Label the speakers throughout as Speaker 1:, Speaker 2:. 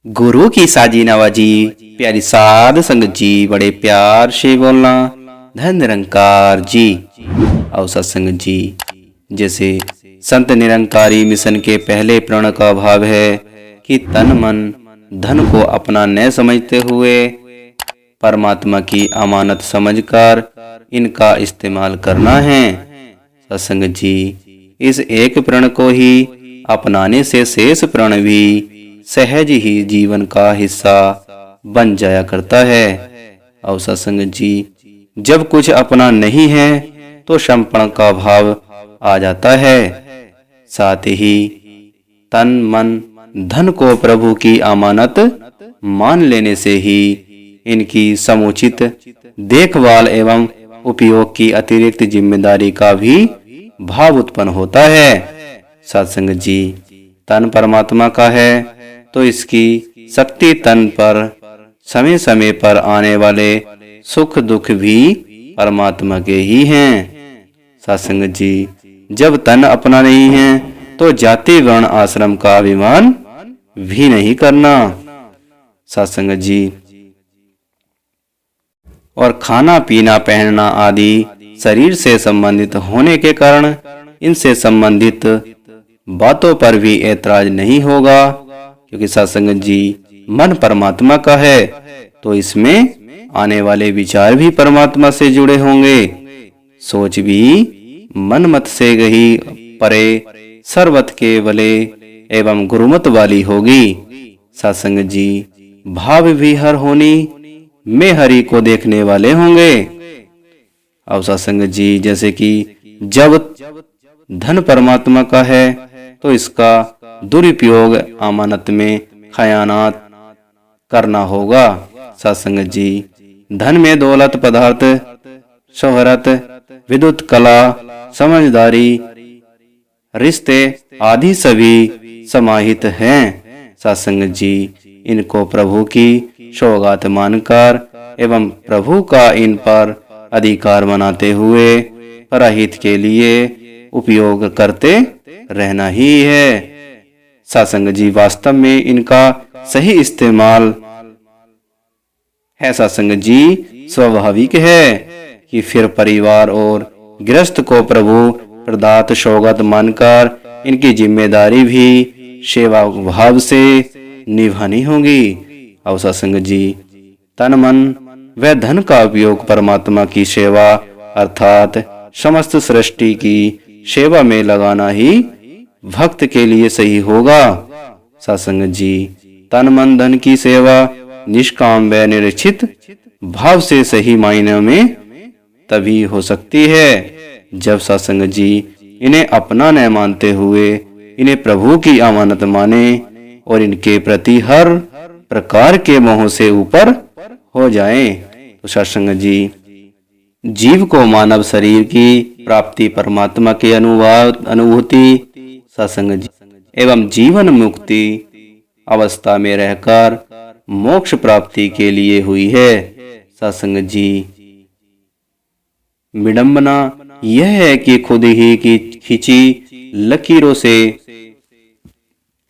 Speaker 1: गुरु की साजी नवाजी प्यारी साध संगत जी बड़े प्यार से बोलना धन निरंकार जी और सत्संग जी। जैसे संत निरंकारी मिशन के पहले प्रण का भाव है कि तन मन धन को अपना न समझते हुए परमात्मा की अमानत समझकर इनका इस्तेमाल करना है। सत्संग जी, इस एक प्रण को ही अपनाने से शेष प्रण भी सहज ही जीवन का हिस्सा बन जाया करता है। और सत्संग जी, जब कुछ अपना नहीं है तो समर्पण का भाव आ जाता है। साथ ही तन मन धन को प्रभु की अमानत मान लेने से ही इनकी समुचित देखभाल एवं उपयोग की अतिरिक्त जिम्मेदारी का भी भाव उत्पन्न होता है। सत्संग जी, तन परमात्मा का है तो इसकी शक्ति तन पर समय समय पर आने वाले सुख दुख भी परमात्मा के ही हैं। सत्संग जी, जब तन अपना नहीं है तो जाति वर्ण आश्रम का अभिमान भी नहीं करना। सत्संग जी, और खाना पीना पहनना आदि शरीर से संबंधित होने के कारण इनसे संबंधित बातों पर भी ऐतराज नहीं होगा, क्योंकि सत्संग जी मन परमात्मा का है तो इसमें आने वाले विचार भी परमात्मा से जुड़े होंगे। सोच भी मन मत से गही परे सर्वत के वले एवं गुरुमत वाली होगी। सत्संग जी, भाव भी हर होनी में हरि को देखने वाले होंगे। और सत्संग जी, जैसे कि जब धन परमात्मा का है तो इसका दुरुपयोग अमानत में खयानात करना होगा। सत्संग जी, धन में दौलत पदार्थ शोहरत विद्युत कला समझदारी रिश्ते आदि सभी समाहित हैं। सत्संग जी, इनको प्रभु की सौगात मानकर एवं प्रभु का इन पर अधिकार बनाते हुए परहित के लिए उपयोग करते रहना ही है। सत्संग जी, वास्तव में इनका सही इस्तेमाल है सत्संग जी स्वाभाविक है कि फिर परिवार और गृहस्थ को प्रभु प्रदत्त सौगात मानकर इनकी जिम्मेदारी भी सेवा भाव से निभानी होगी। और सत्संग जी, तन मन व धन का उपयोग परमात्मा की सेवा अर्थात समस्त सृष्टि की सेवा में लगाना ही भक्त के लिए सही होगा। सत्संग जी, तन मन धन की सेवा निष्काम व निरीक्षित भाव से सही मायने में तभी हो सकती है जब सत्संग जी इन्हें अपना न मानते हुए इन्हें प्रभु की अमानत माने और इनके प्रति हर प्रकार के मोह से ऊपर हो जाएं। तो सत्संग जी, जीव को मानव शरीर की प्राप्ति परमात्मा के अनुभूति सत्संग जी एवं जीवन मुक्ति अवस्था में रहकर मोक्ष प्राप्ति के लिए हुई है। सत्संग जी, विडंबना यह है कि खुद ही की खींची लकीरों से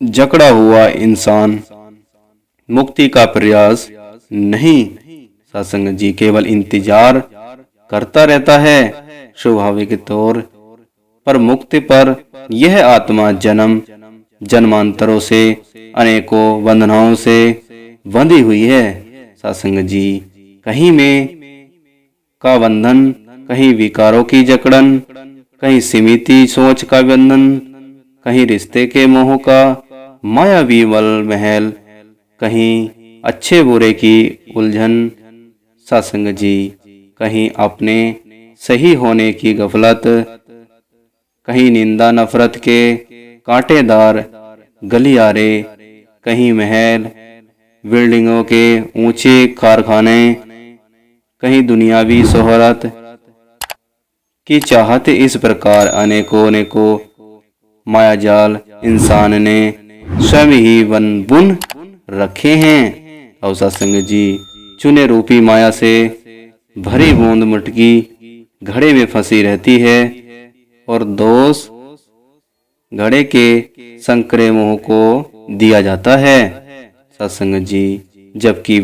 Speaker 1: जकड़ा हुआ इंसान मुक्ति का प्रयास नहीं सत्संग जी केवल इंतजार करता रहता है। स्वाभाविक तौर पर मुक्ति पर यह आत्मा जन्म जन्मांतरों से अनेकों बंधनों से बंधी हुई है। सत्संग जी, कहीं में का बंधन, कहीं विकारों की जकड़न, कहीं सीमित सोच का बंधन, कहीं रिश्ते के मोह का मायावी वल महल, कहीं अच्छे बुरे की उलझन। सत्संग जी, कहीं अपने सही होने की गफलत, कहीं निंदा नफरत के कांटेदार गलियारे, कहीं महल बिल्डिंगों के ऊंचे कारखाने, कहीं दुनियावी शोहरत की चाहत। इस प्रकार अनेकों अनेकों मायाजाल इंसान ने स्वयं ही बुन रखे हैं। और सत्संग जी, चुने रूपी माया से भरी बूंद मटकी घड़े में फंसी रहती है और दोष घड़े के संकरे मुंह को दिया जाता है। सत्संग जी, जबकि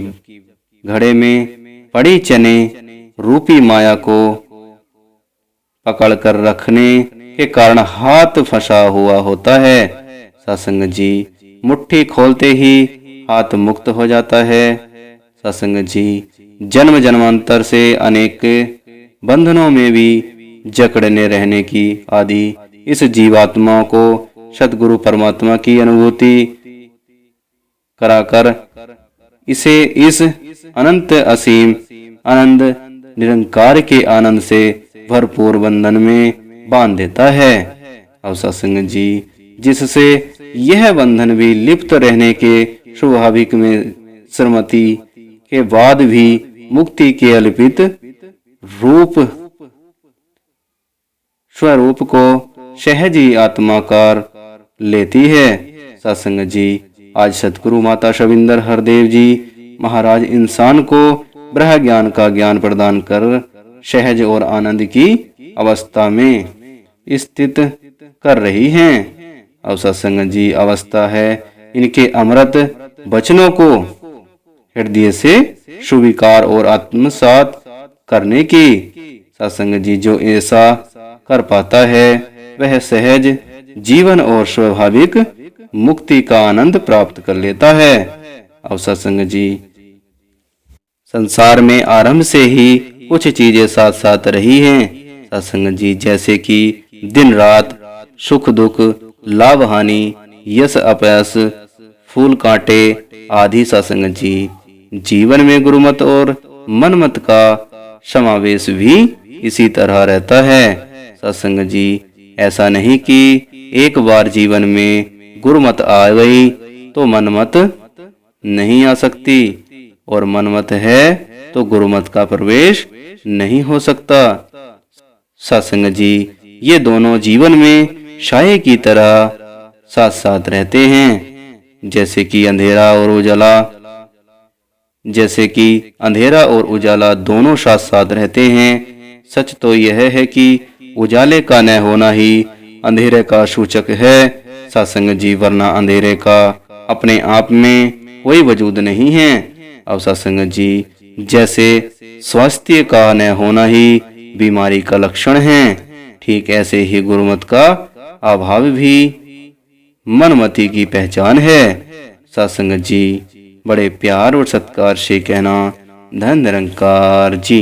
Speaker 1: घड़े में पड़ी चने रूपी माया को पकड़ कर रखने के कारण हाथ फंसा हुआ होता है। सत्संग जी, मुट्ठी खोलते ही हाथ मुक्त हो जाता है। सत्संग जी, जन्म जन्मांतर से अनेक बंधनों में भी जकड़ने रहने की आदि इस जीवात्मा को सतगुरु परमात्मा की अनुभूति कराकर इसे इस अनंत असीम आनंद निरंकार के आनंद से भरपूर बंधन में बांध देता है। और सत्संग जी, जिससे यह बंधन भी लिप्त रहने के स्वाभाविक में श्रीमती के बाद भी मुक्ति के अल्पित रूप स्वरूप को सहज ही आत्माकार लेती है। सत्संग जी, आज सतगुरु माता शविंदर हरदेव जी महाराज इंसान को ब्रह्म ज्ञान का ज्ञान प्रदान कर सहज और आनंद की अवस्था में स्थित कर रही हैं। और सत्संग जी, अवस्था है इनके अमृत वचनों को हृदय से स्वीकार और आत्मसात करने की। सत्संग जी, जो ऐसा कर पाता है वह सहज जीवन और स्वाभाविक मुक्ति का आनंद प्राप्त कर लेता है। और सत्संग जी, संसार में आरंभ से ही कुछ चीजें साथ साथ रही हैं। सत्संग जी, जैसे कि दिन रात, सुख दुख, लाभ हानि, यश अपयश, फूल कांटे आदि। सत्संग जी, जीवन में गुरुमत और मनमत का समावेश भी इसी तरह रहता है। सत्संग जी, ऐसा नहीं कि एक बार जीवन में गुरुमत आ गई तो मनमत नहीं आ सकती, और मनमत है तो गुरुमत का प्रवेश नहीं हो सकता। सत्संग जी, ये दोनों जीवन में साये की तरह साथ साथ रहते हैं। जैसे कि अंधेरा और उजाला दोनों साथ साथ रहते हैं। सच तो यह है कि उजाले का न होना ही अंधेरे का सूचक है। सत्संग जी, वरना अंधेरे का अपने आप में कोई वजूद नहीं है। और सत्संग जी, जैसे स्वास्थ्य का न होना ही बीमारी का लक्षण है, ठीक ऐसे ही गुरुमत का अभाव भी मनमति की पहचान है। सत्संग जी, बड़े प्यार और सत्कार से कहना, धन निरंकार जी।